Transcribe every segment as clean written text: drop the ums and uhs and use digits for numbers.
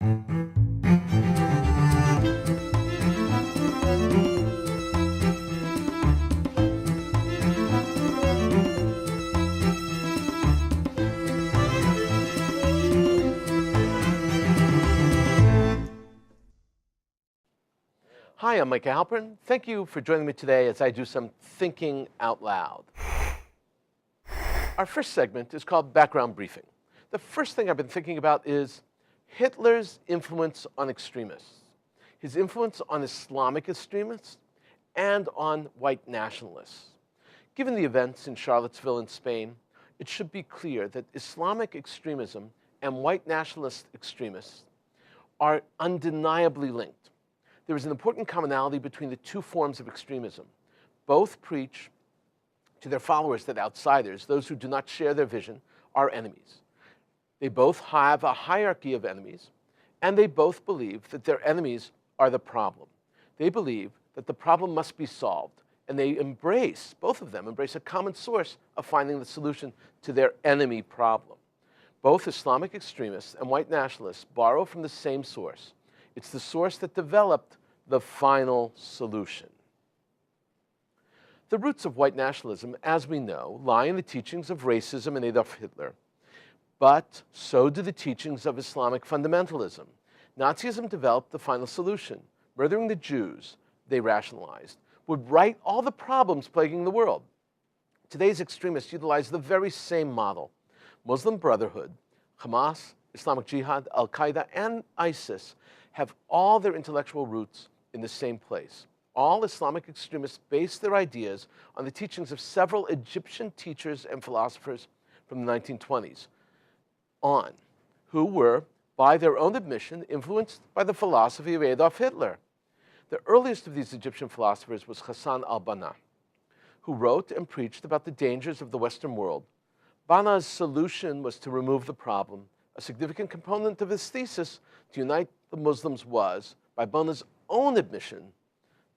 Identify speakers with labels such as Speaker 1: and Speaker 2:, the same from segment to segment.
Speaker 1: Hi, I'm Micah Halpern. Thank you for joining me today as I do some thinking out loud. Our first segment is called Background Briefing. The first thing I've been thinking about is Hitler's influence on extremists, his influence on Islamic extremists, and on white nationalists. Given the events in Charlottesville in Spain, it should be clear that Islamic extremism and white nationalist extremists are undeniably linked. There is an important commonality between the two forms of extremism. Both preach to their followers that outsiders, those who do not share their vision, are enemies. They both have a hierarchy of enemies, and they both believe that their enemies are the problem. They believe that the problem must be solved, and they embrace, both of them embrace a common source of finding the solution to their enemy problem. Both Islamic extremists and white nationalists borrow from the same source. It's the source that developed the final solution. The roots of white nationalism, as we know, lie in the teachings of racism and Adolf Hitler. But so do the teachings of Islamic fundamentalism. Nazism developed the final solution. Murdering the Jews, they rationalized, would right all the problems plaguing the world. Today's extremists utilize the very same model. Muslim Brotherhood, Hamas, Islamic Jihad, Al-Qaeda, and ISIS have all their intellectual roots in the same place. All Islamic extremists base their ideas on the teachings of several Egyptian teachers and philosophers from the 1920s who were, by their own admission, influenced by the philosophy of Adolf Hitler. The earliest of these Egyptian philosophers was Hassan al-Banna, who wrote and preached about the dangers of the Western world. Banna's solution was to remove the problem. A significant component of his thesis to unite the Muslims was, by Banna's own admission,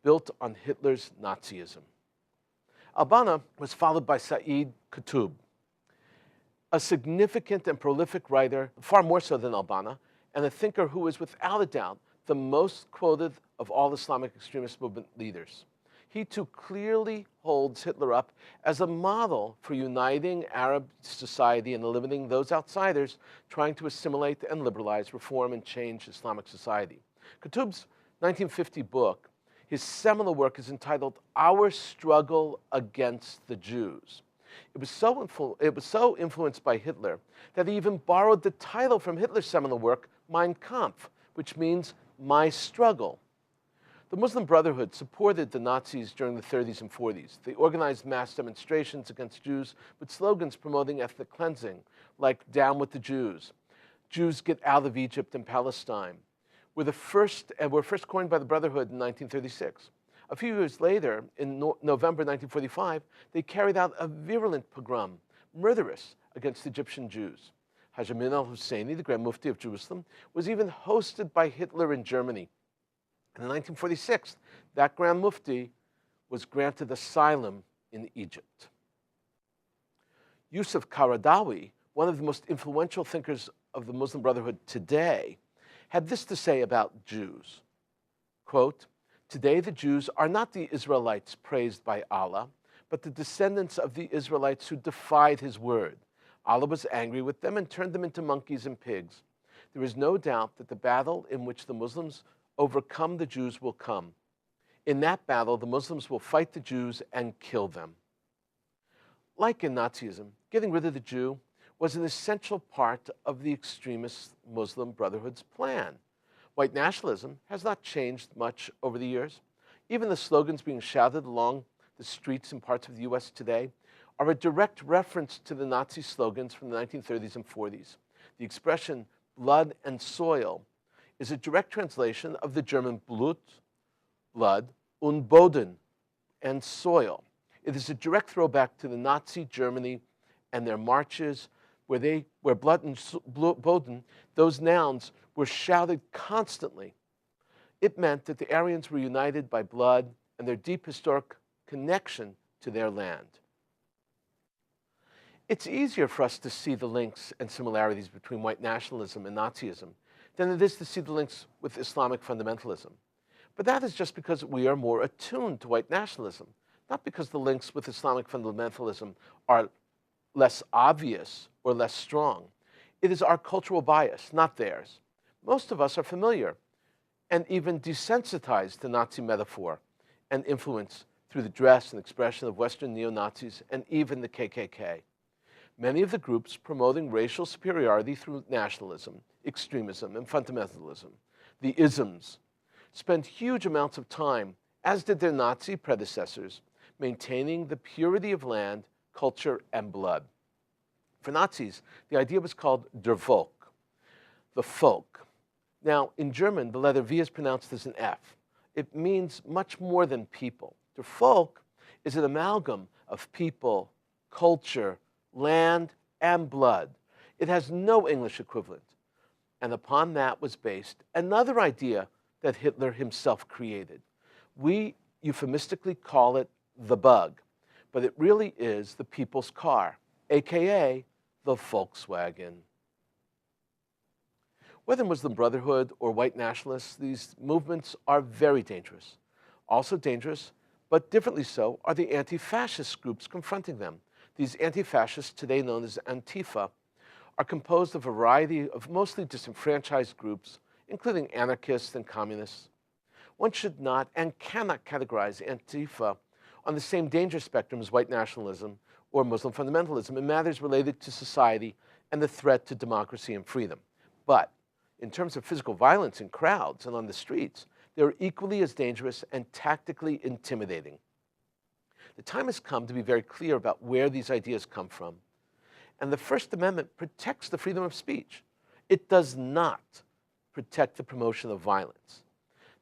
Speaker 1: built on Hitler's Nazism. Al-Banna was followed by Sayyid Qutb, a significant and prolific writer, far more so than Al-Banna, and a thinker who is without a doubt the most quoted of all Islamic extremist movement leaders. He too clearly holds Hitler up as a model for uniting Arab society and eliminating those outsiders trying to assimilate and liberalize, reform, and change Islamic society. Qutb's 1950 book, his seminal work, is entitled Our Struggle Against the Jews. It was so influenced by Hitler that he even borrowed the title from Hitler's seminal work, Mein Kampf, which means My Struggle. The Muslim Brotherhood supported the Nazis during the 30s and 40s. They organized mass demonstrations against Jews with slogans promoting ethnic cleansing, like Down with the Jews, Jews get out of Egypt and Palestine, were first coined by the Brotherhood in 1936. A few years later, in November 1945, they carried out a virulent pogrom, murderous, against Egyptian Jews. Haj Amin al-Husseini, the Grand Mufti of Jerusalem, was even hosted by Hitler in Germany. In 1946, that Grand Mufti was granted asylum in Egypt. Yusuf Qaradawi, one of the most influential thinkers of the Muslim Brotherhood today, had this to say about Jews. Quote, "Today the Jews are not the Israelites praised by Allah, but the descendants of the Israelites who defied his word. Allah was angry with them and turned them into monkeys and pigs. There is no doubt that the battle in which the Muslims overcome the Jews will come. In that battle, the Muslims will fight the Jews and kill them." Like in Nazism, getting rid of the Jew was an essential part of the extremist Muslim Brotherhood's plan. White nationalism has not changed much over the years. Even the slogans being shouted along the streets in parts of the US today are a direct reference to the Nazi slogans from the 1930s and 40s. The expression blood and soil is a direct translation of the German Blut, blood, und Boden, and soil. It is a direct throwback to the Nazi Germany and their marches where blood and Boden, those nouns, were shouted constantly. It meant that the Aryans were united by blood and their deep historic connection to their land. It's easier for us to see the links and similarities between white nationalism and Nazism than it is to see the links with Islamic fundamentalism. But that is just because we are more attuned to white nationalism, not because the links with Islamic fundamentalism are less obvious or less strong. It is our cultural bias, not theirs. Most of us are familiar and even desensitized to Nazi metaphor and influence through the dress and expression of Western neo-Nazis and even the KKK. Many of the groups promoting racial superiority through nationalism, extremism, and fundamentalism, the isms, spent huge amounts of time, as did their Nazi predecessors, maintaining the purity of land, culture, and blood. For Nazis, the idea was called der Volk, the folk. Now, in German, the letter V is pronounced as an F. It means much more than people. Der Volk is an amalgam of people, culture, land, and blood. It has no English equivalent. And upon that was based another idea that Hitler himself created. We euphemistically call it the bug, but it really is the people's car, aka the Volkswagen. Whether Muslim Brotherhood or white nationalists, these movements are very dangerous. Also dangerous, but differently so, are the anti-fascist groups confronting them. These anti-fascists, today known as Antifa, are composed of a variety of mostly disenfranchised groups, including anarchists and communists. One should not and cannot categorize Antifa on the same danger spectrum as white nationalism or Muslim fundamentalism in matters related to society and the threat to democracy and freedom. But in terms of physical violence in crowds and on the streets, they're equally as dangerous and tactically intimidating. The time has come to be very clear about where these ideas come from. And the First Amendment protects the freedom of speech. It does not protect the promotion of violence.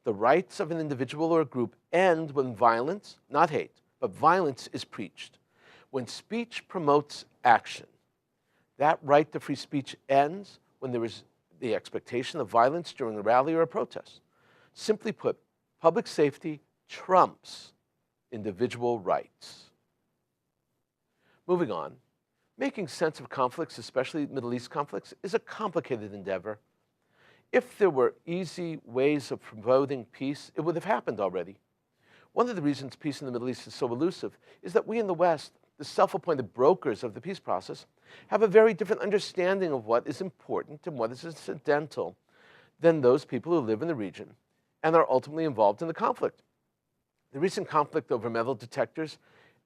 Speaker 1: The rights of an individual or a group end when violence, not hate, but violence is preached. When speech promotes action, that right to free speech ends when there is the expectation of violence during a rally or a protest. Simply put, public safety trumps individual rights. Moving on, making sense of conflicts, especially Middle East conflicts, is a complicated endeavor. If there were easy ways of promoting peace, it would have happened already. One of the reasons peace in the Middle East is so elusive is that we in the West, the self-appointed brokers of the peace process, have a very different understanding of what is important and what is incidental than those people who live in the region and are ultimately involved in the conflict. The recent conflict over metal detectors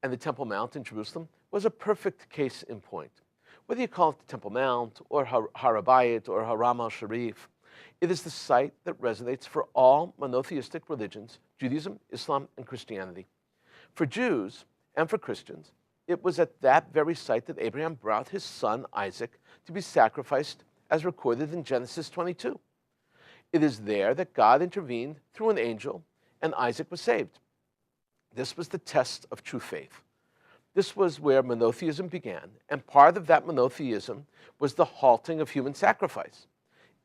Speaker 1: and the Temple Mount in Jerusalem was a perfect case in point. Whether you call it the Temple Mount or Har HaBayit or Haram al-Sharif, it is the site that resonates for all monotheistic religions, Judaism, Islam, and Christianity. For Jews and for Christians, it was at that very site that Abraham brought his son Isaac to be sacrificed as recorded in Genesis 22. It is there that God intervened through an angel and Isaac was saved. This was the test of true faith. This was where monotheism began, and part of that monotheism was the halting of human sacrifice.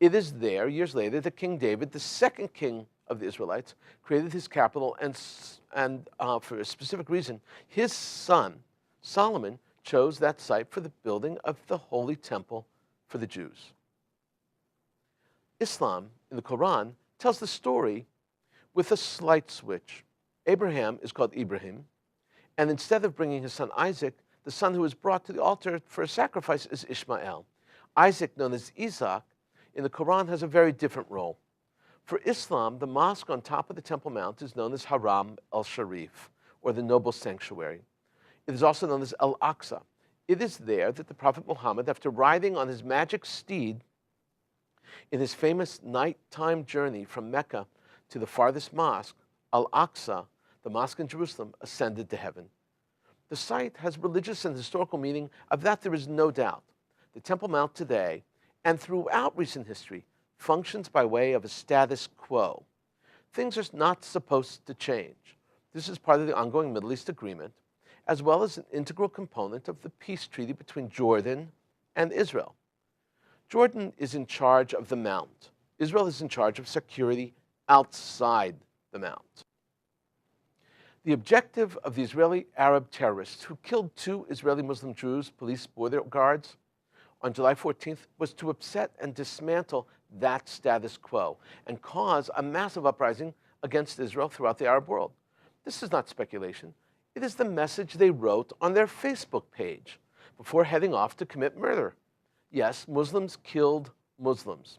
Speaker 1: It is there, years later, that King David, the second king of the Israelites, created his capital, and for a specific reason, his son, Solomon, chose that site for the building of the Holy Temple for the Jews. Islam, in the Quran, tells the story with a slight switch. Abraham is called Ibrahim, and instead of bringing his son Isaac, the son who is brought to the altar for a sacrifice is Ishmael. Isaac, known as Isaac, in the Quran has a very different role. For Islam, the mosque on top of the Temple Mount is known as Haram al-Sharif, or the noble sanctuary. It is also known as Al-Aqsa. It is there that the Prophet Muhammad, after riding on his magic steed in his famous nighttime journey from Mecca to the farthest mosque, Al-Aqsa, the mosque in Jerusalem, ascended to heaven. The site has religious and historical meaning, of that there is no doubt. The Temple Mount today, and throughout recent history, functions by way of a status quo. Things are not supposed to change. This is part of the ongoing Middle East agreement, as well as an integral component of the peace treaty between Jordan and Israel. Jordan is in charge of the Mount. Israel is in charge of security outside the Mount. The objective of the Israeli Arab terrorists who killed 2 Israeli Muslim Jews police border guards on July 14th was to upset and dismantle that status quo and cause a massive uprising against Israel throughout the Arab world. This is not speculation. It is the message they wrote on their Facebook page before heading off to commit murder. Yes, Muslims killed Muslims.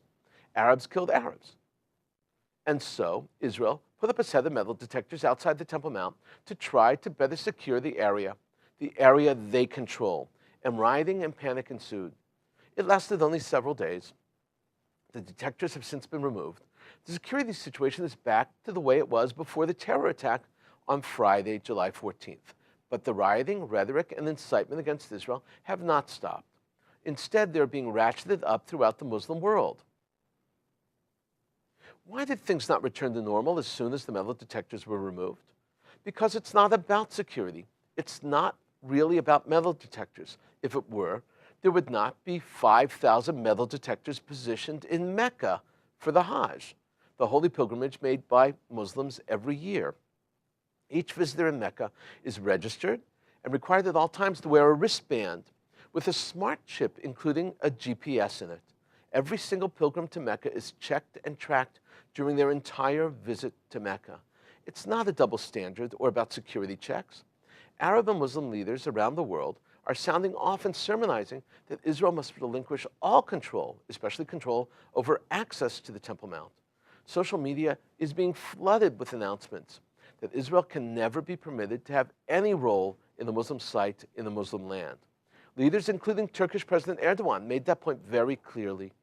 Speaker 1: Arabs killed Arabs. And so Israel put up a set of metal detectors outside the Temple Mount to try to better secure the area they control, and rioting and panic ensued. It lasted only several days. The detectors have since been removed. The security situation is back to the way it was before the terror attack on Friday, July 14th. But the rioting, rhetoric, and incitement against Israel have not stopped. Instead, they're being ratcheted up throughout the Muslim world. Why did things not return to normal as soon as the metal detectors were removed? Because it's not about security. It's not really about metal detectors. If it were, there would not be 5,000 metal detectors positioned in Mecca for the Hajj, the holy pilgrimage made by Muslims every year. Each visitor in Mecca is registered and required at all times to wear a wristband with a smart chip including a GPS in it. Every single pilgrim to Mecca is checked and tracked during their entire visit to Mecca. It's not a double standard or about security checks. Arab and Muslim leaders around the world are sounding off and sermonizing that Israel must relinquish all control, especially control over access to the Temple Mount. Social media is being flooded with announcements that Israel can never be permitted to have any role in the Muslim site in the Muslim land. Leaders, including Turkish President Erdogan, made that point very clearly.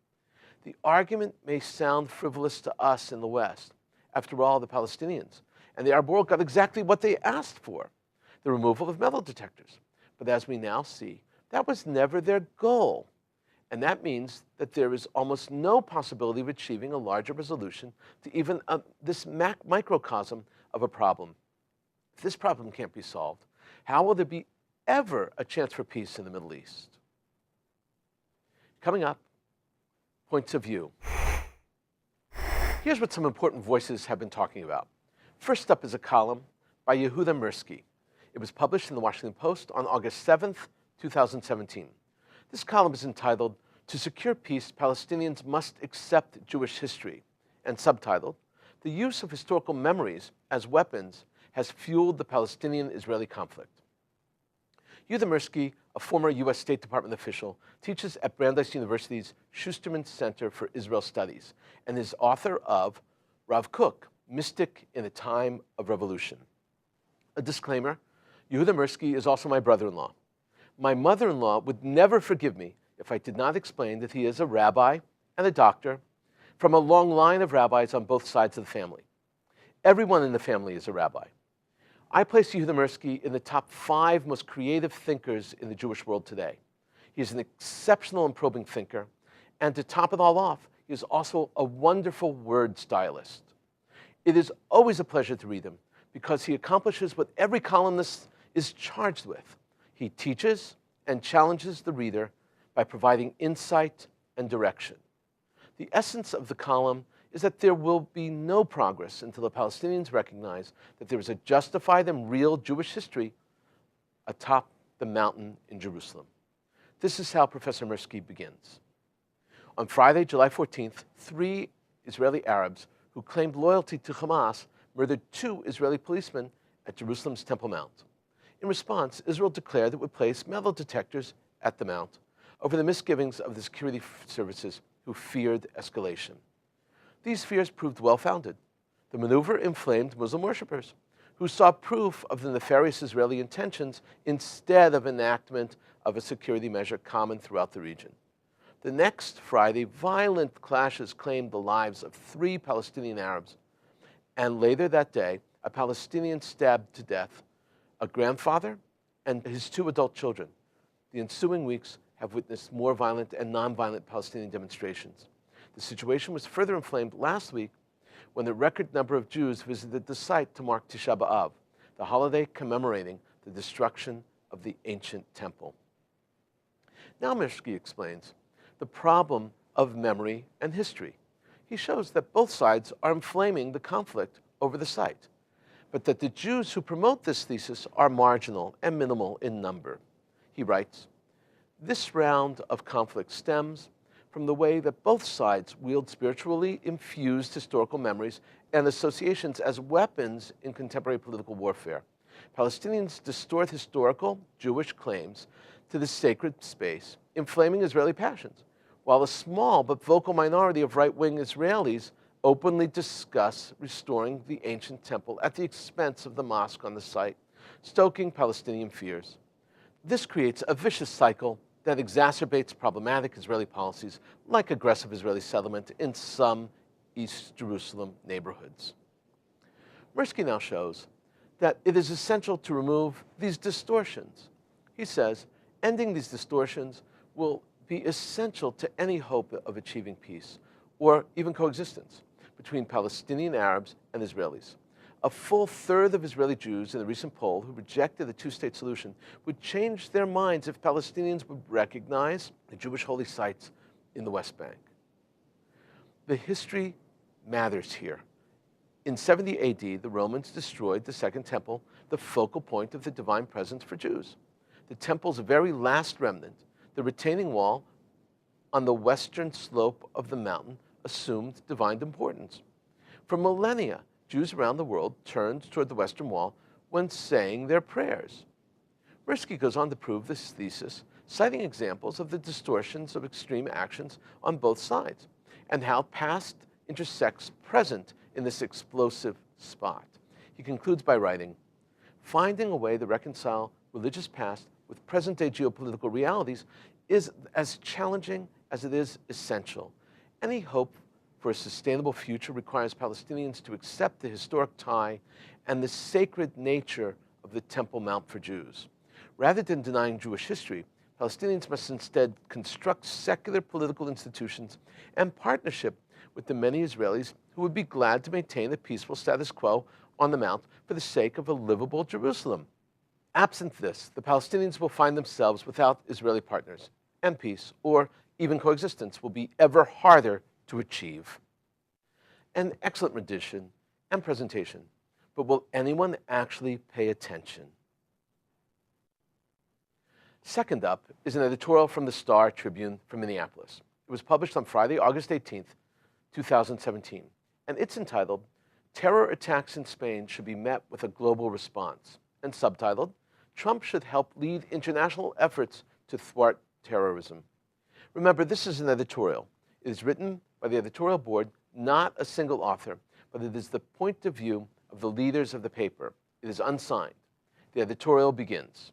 Speaker 1: The argument may sound frivolous to us in the West. After all, the Palestinians and the Arab world got exactly what they asked for, the removal of metal detectors. But as we now see, that was never their goal. And that means that there is almost no possibility of achieving a larger resolution to even this microcosm of a problem. If this problem can't be solved, how will there be ever a chance for peace in the Middle East? Coming up, points of view. Here's what some important voices have been talking about. First up is a column by Yehuda Mirsky. It was published in the Washington Post on August 7th, 2017. This column is entitled, "To Secure Peace, Palestinians Must Accept Jewish History," and subtitled, "The Use of Historical Memories as Weapons Has Fueled the Palestinian-Israeli Conflict." Yehuda Mirsky, a former U.S. State Department official, teaches at Brandeis University's Schusterman Center for Israel Studies and is author of Rav Kook, Mystic in a Time of Revolution. A disclaimer, Yehuda Mirsky is also my brother-in-law. My mother-in-law would never forgive me if I did not explain that he is a rabbi and a doctor from a long line of rabbis on both sides of the family. Everyone in the family is a rabbi. I place Yehuda Mirsky in the top 5 most creative thinkers in the Jewish world today. He is an exceptional and probing thinker, and to top it all off, he is also a wonderful word stylist. It is always a pleasure to read him because he accomplishes what every columnist is charged with. He teaches and challenges the reader by providing insight and direction. The essence of the column is that there will be no progress until the Palestinians recognize that there is a justified and real Jewish history atop the mountain in Jerusalem. This is how Professor Mirsky begins. On Friday, July 14th, 3 Israeli Arabs who claimed loyalty to Hamas murdered 2 Israeli policemen at Jerusalem's Temple Mount. In response, Israel declared it would place metal detectors at the Mount over the misgivings of the security services who feared escalation. These fears proved well-founded. The maneuver inflamed Muslim worshippers who saw proof of the nefarious Israeli intentions instead of enactment of a security measure common throughout the region. The next Friday, violent clashes claimed the lives of 3 Palestinian Arabs, and later that day, a Palestinian stabbed to death a grandfather and his 2 adult children. The ensuing weeks have witnessed more violent and nonviolent Palestinian demonstrations. The situation was further inflamed last week when the record number of Jews visited the site to mark Tisha B'Av, the holiday commemorating the destruction of the ancient temple. Now Mirsky explains the problem of memory and history. He shows that both sides are inflaming the conflict over the site, but that the Jews who promote this thesis are marginal and minimal in number. He writes, "This round of conflict stems from the way that both sides wield spiritually infused historical memories and associations as weapons in contemporary political warfare. Palestinians distort historical Jewish claims to the sacred space, inflaming Israeli passions, while a small but vocal minority of right-wing Israelis openly discuss restoring the ancient temple at the expense of the mosque on the site, stoking Palestinian fears. This creates a vicious cycle that exacerbates problematic Israeli policies like aggressive Israeli settlement in some East Jerusalem neighborhoods. Mirsky now shows that it is essential to remove these distortions. He says, ending these distortions will be essential to any hope of achieving peace or even coexistence between Palestinian Arabs and Israelis. A full third of Israeli Jews in a recent poll who rejected the two-state solution would change their minds if Palestinians would recognize the Jewish holy sites in the West Bank. The history matters here. In 70 AD, the Romans destroyed the Second Temple, the focal point of the divine presence for Jews. The temple's very last remnant, the retaining wall on the western slope of the mountain, assumed divine importance. For millennia, Jews around the world turned toward the Western Wall when saying their prayers. Mirsky goes on to prove this thesis, citing examples of the distortions of extreme actions on both sides and how past intersects present in this explosive spot. He concludes by writing, finding a way to reconcile religious past with present-day geopolitical realities is as challenging as it is essential. Any hope for a sustainable future requires Palestinians to accept the historic tie and the sacred nature of the Temple Mount for Jews. Rather than denying Jewish history, Palestinians must instead construct secular political institutions and partnership with the many Israelis who would be glad to maintain a peaceful status quo on the Mount for the sake of a livable Jerusalem. Absent this, the Palestinians will find themselves without Israeli partners, and peace, or even coexistence, will be ever harder to achieve. An excellent rendition and presentation, but will anyone actually pay attention? Second up is an editorial from the Star Tribune from Minneapolis. It was published on Friday, August 18th, 2017, and it's entitled, Terror Attacks in Spain Should Be Met with a Global Response, and subtitled, Trump Should Help Lead International Efforts to Thwart Terrorism. Remember, this is an editorial. It is written by the editorial board, not a single author, but it is the point of view of the leaders of the paper. It is unsigned. The editorial begins.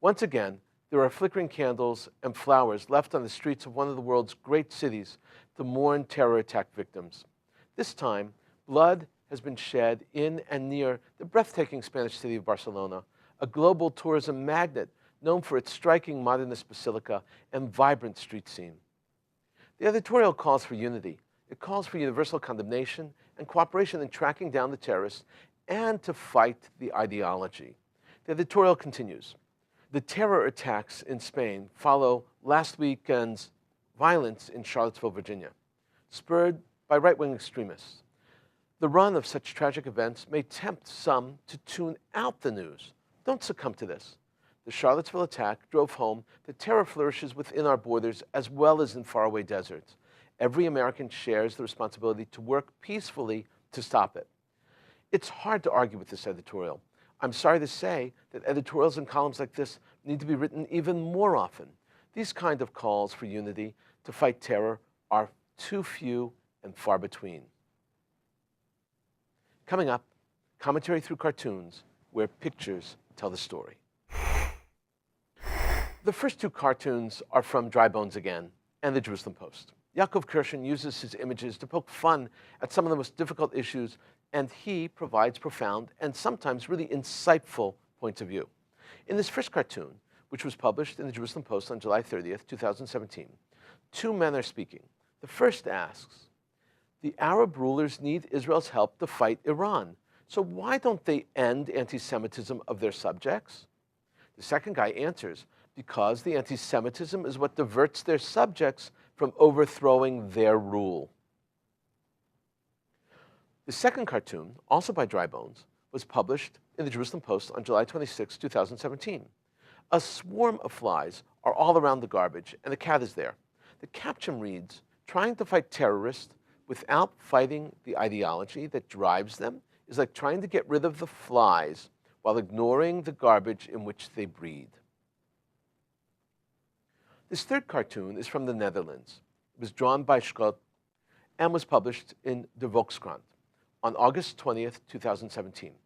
Speaker 1: Once again, there are flickering candles and flowers left on the streets of one of the world's great cities to mourn terror attack victims. This time, blood has been shed in and near the breathtaking Spanish city of Barcelona, a global tourism magnet known for its striking modernist basilica and vibrant street scene. The editorial calls for unity. It calls for universal condemnation and cooperation in tracking down the terrorists and to fight the ideology. The editorial continues. The terror attacks in Spain follow last weekend's violence in Charlottesville, Virginia, spurred by right-wing extremists. The run of such tragic events may tempt some to tune out the news. Don't succumb to this. The Charlottesville attack drove home that terror flourishes within our borders as well as in faraway deserts. Every American shares the responsibility to work peacefully to stop it. It's hard to argue with this editorial. I'm sorry to say that editorials and columns like this need to be written even more often. These kind of calls for unity to fight terror are too few and far between. Coming up, commentary through cartoons where pictures tell the story. The first two cartoons are from Dry Bones Again and the Jerusalem Post. Yaakov Kirshen uses his images to poke fun at some of the most difficult issues, and he provides profound and sometimes really insightful points of view. In this first cartoon, which was published in the Jerusalem Post on July 30th, 2017, two men are speaking. The first asks, the Arab rulers need Israel's help to fight Iran, so why don't they end anti-Semitism of their subjects? The second guy answers, because the anti-Semitism is what diverts their subjects from overthrowing their rule. The second cartoon, also by Dry Bones, was published in the Jerusalem Post on July 26, 2017. A swarm of flies are all around the garbage, and the cat is there. The caption reads, "Trying to fight terrorists without fighting the ideology that drives them is like trying to get rid of the flies while ignoring the garbage in which they breed." This third cartoon is from the Netherlands. It was drawn by Scott and was published in De Volkskrant on August 20th, 2017.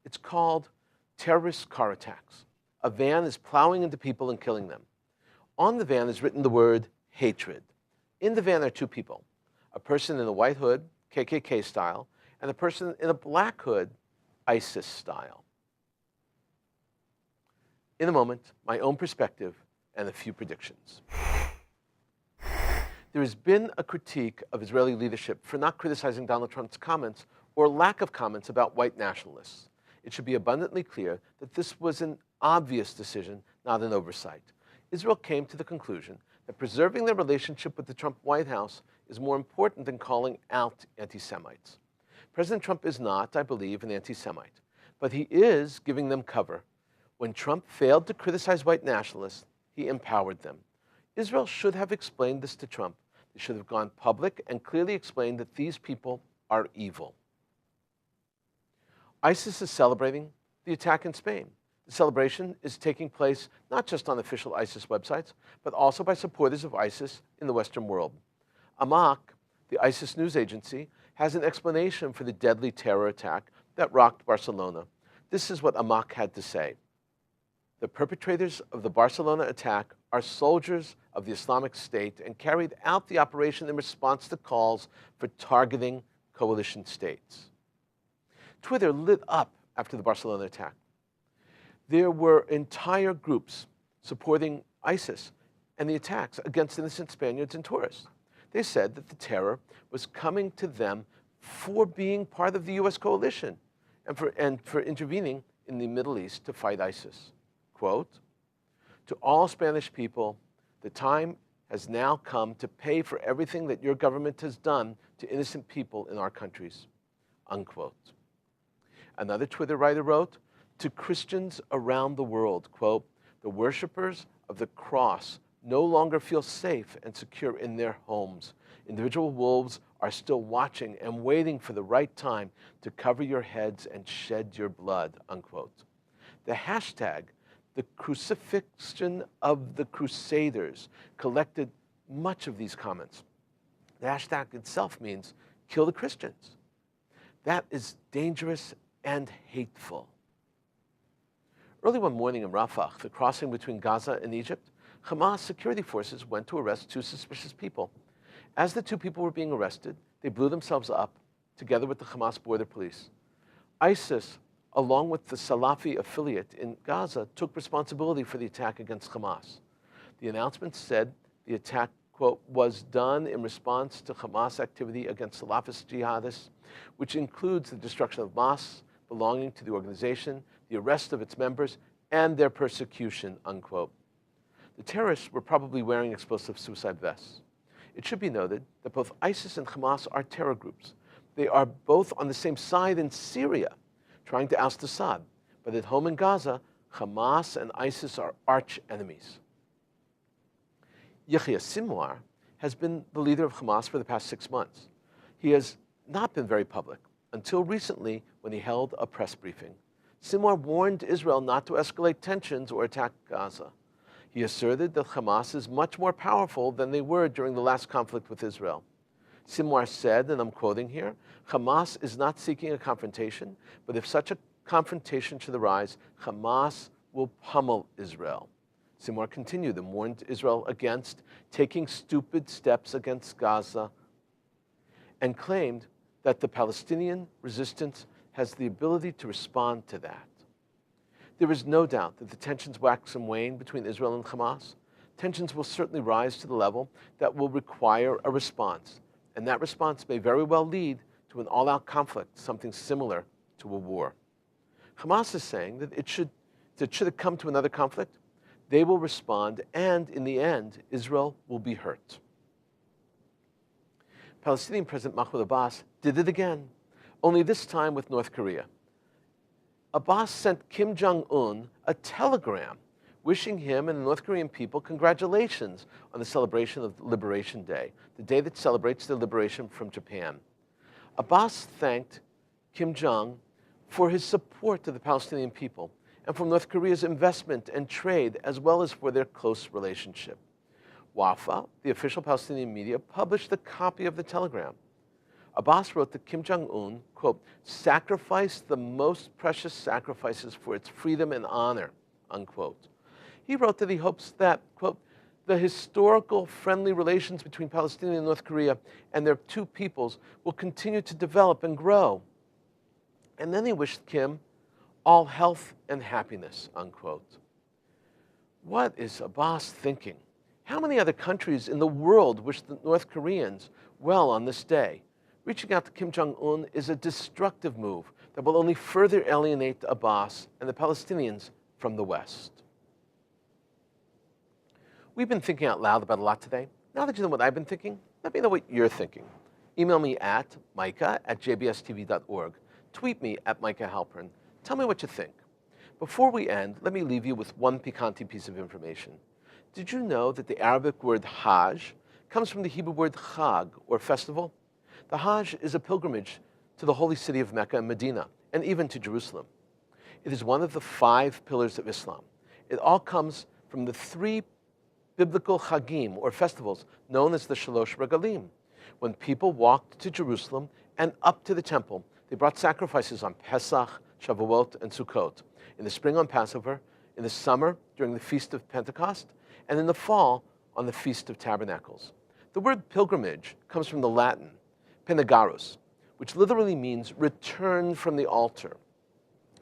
Speaker 1: It's called "Terrorist Car Attacks." A van is plowing into people and killing them. On the van is written the word hatred. In the van are two people, a person in a white hood, KKK style, and a person in a black hood, ISIS style. In a moment, my own perspective and a few predictions. There has been a critique of Israeli leadership for not criticizing Donald Trump's comments or lack of comments about white nationalists. It should be abundantly clear that this was an obvious decision, not an oversight. Israel came to the conclusion that preserving their relationship with the Trump White House is more important than calling out anti-Semites. President Trump is not, I believe, an anti-Semite, but he is giving them cover. When Trump failed to criticize white nationalists, he empowered them. Israel should have explained this to Trump. They should have gone public and clearly explained that these people are evil. ISIS is celebrating the attack in Spain. The celebration is taking place not just on official ISIS websites, but also by supporters of ISIS in the Western world. Amaq, the ISIS news agency, has an explanation for the deadly terror attack that rocked Barcelona. This is what Amaq had to say. "The perpetrators of the Barcelona attack are soldiers of the Islamic State and carried out the operation in response to calls for targeting coalition states." Twitter lit up after the Barcelona attack. There were entire groups supporting ISIS and the attacks against innocent Spaniards and tourists. They said that the terror was coming to them for being part of the U.S. coalition and for intervening in the Middle East to fight ISIS. Quote, "To all Spanish people, the time has now come to pay for everything that your government has done to innocent people in our countries." Unquote. Another Twitter writer wrote, "To Christians around the world, quote, the worshipers of the cross no longer feel safe and secure in their homes. Individual wolves are still watching and waiting for the right time to cover your heads and shed your blood," unquote. The hashtag, "The Crucifixion of the Crusaders," collected much of these comments. The hashtag itself means "kill the Christians." That is dangerous and hateful. Early one morning in Rafah, the crossing between Gaza and Egypt, Hamas security forces went to arrest two suspicious people. As the two people were being arrested, they blew themselves up together with the Hamas border police. ISIS, along with the Salafi affiliate in Gaza, took responsibility for the attack against Hamas. The announcement said the attack, quote, "was done in response to Hamas activity against Salafist jihadists, which includes the destruction of mosques belonging to the organization, the arrest of its members, and their persecution," unquote. The terrorists were probably wearing explosive suicide vests. It should be noted that both ISIS and Hamas are terror groups. They are both on the same side in Syria, trying to oust Assad. But at home in Gaza, Hamas and ISIS are arch enemies. Yahya Sinwar has been the leader of Hamas for the past 6 months. He has not been very public until recently when he held a press briefing. Sinwar warned Israel not to escalate tensions or attack Gaza. He asserted that Hamas is much more powerful than they were during the last conflict with Israel. Sinwar said, and I'm quoting here, "Hamas is not seeking a confrontation, but if such a confrontation should arise, Hamas will pummel Israel." Sinwar continued and warned Israel against taking stupid steps against Gaza and claimed that the Palestinian resistance has the ability to respond to that. There is no doubt that the tensions wax and wane between Israel and Hamas. Tensions will certainly rise to the level that will require a response, and that response may very well lead to an all-out conflict, something similar to a war. Hamas is saying that should it come to another conflict, they will respond, and in the end, Israel will be hurt. Palestinian President Mahmoud Abbas did it again, only this time with North Korea. Abbas sent Kim Jong-un a telegram wishing him and the North Korean people congratulations on the celebration of Liberation Day, the day that celebrates their liberation from Japan. Abbas thanked Kim Jong for his support to the Palestinian people and for North Korea's investment and trade, as well as for their close relationship. Wafa, the official Palestinian media, published a copy of the telegram. Abbas wrote that Kim Jong-un, quote, sacrificed the most precious sacrifices for its freedom and honor, unquote. He wrote that he hopes that, quote, the historical friendly relations between Palestine and North Korea and their two peoples will continue to develop and grow. And then he wished Kim all health and happiness, unquote. What is Abbas thinking? How many other countries in the world wish the North Koreans well on this day? Reaching out to Kim Jong-un is a destructive move that will only further alienate Abbas and the Palestinians from the West. We've been thinking out loud about a lot today. Now that you know what I've been thinking, let me know what you're thinking. Email me at micah@jbstv.org. Tweet me at Micah Halpern. Tell me what you think. Before we end, let me leave you with one piquante piece of information. Did you know that the Arabic word Hajj comes from the Hebrew word Chag, or festival? The Hajj is a pilgrimage to the holy city of Mecca and Medina, and even to Jerusalem. It is one of the 5 pillars of Islam. It all comes from the 3 biblical Chagim, or festivals, known as the Shalosh Regalim. When people walked to Jerusalem and up to the temple, they brought sacrifices on Pesach, Shavuot, and Sukkot. In the spring on Passover, in the summer during the Feast of Pentecost, and in the fall on the Feast of Tabernacles. The word pilgrimage comes from the Latin penegarus, which literally means return from the altar.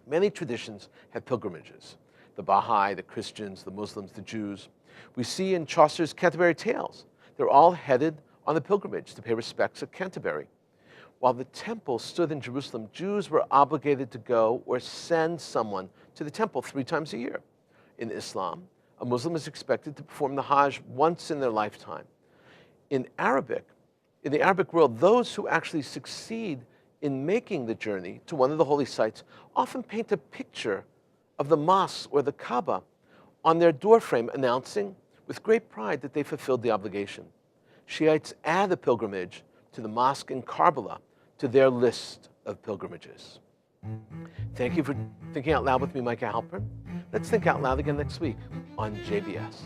Speaker 1: Many traditions have pilgrimages. The Baha'i, the Christians, the Muslims, the Jews. We see in Chaucer's Canterbury Tales, they're all headed on the pilgrimage to pay respects at Canterbury. While the temple stood in Jerusalem, Jews were obligated to go or send someone to the temple 3 times a year. In Islam, a Muslim is expected to perform the Hajj once in their lifetime. In the Arabic world, those who actually succeed in making the journey to one of the holy sites often paint a picture of the mosque or the Kaaba on their doorframe, announcing with great pride that they fulfilled the obligation. Shiites add a pilgrimage to the mosque in Karbala to their list of pilgrimages. Thank you for thinking out loud with me, Micah Halpern. Let's think out loud again next week on JBS.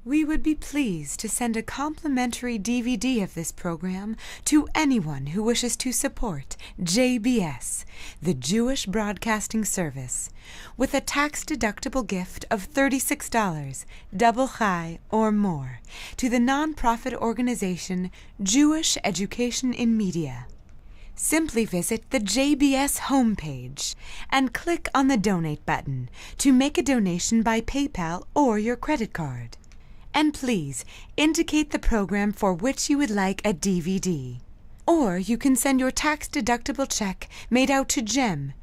Speaker 2: We would be pleased to send a complimentary DVD of this program to anyone who wishes to support JBS, the Jewish Broadcasting Service, with a tax-deductible gift of $36, double chai or more, to the nonprofit organization Jewish Education in Media. Simply visit the JBS homepage and click on the Donate button to make a donation by PayPal or your credit card. And please indicate the program for which you would like a DVD. Or you can send your tax-deductible check made out to Jem,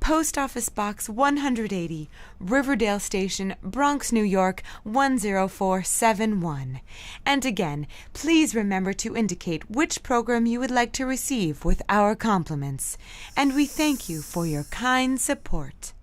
Speaker 2: Post Office Box 180, Riverdale Station, Bronx, New York 10471. And again, please remember to indicate which program you would like to receive with our compliments. And we thank you for your kind support.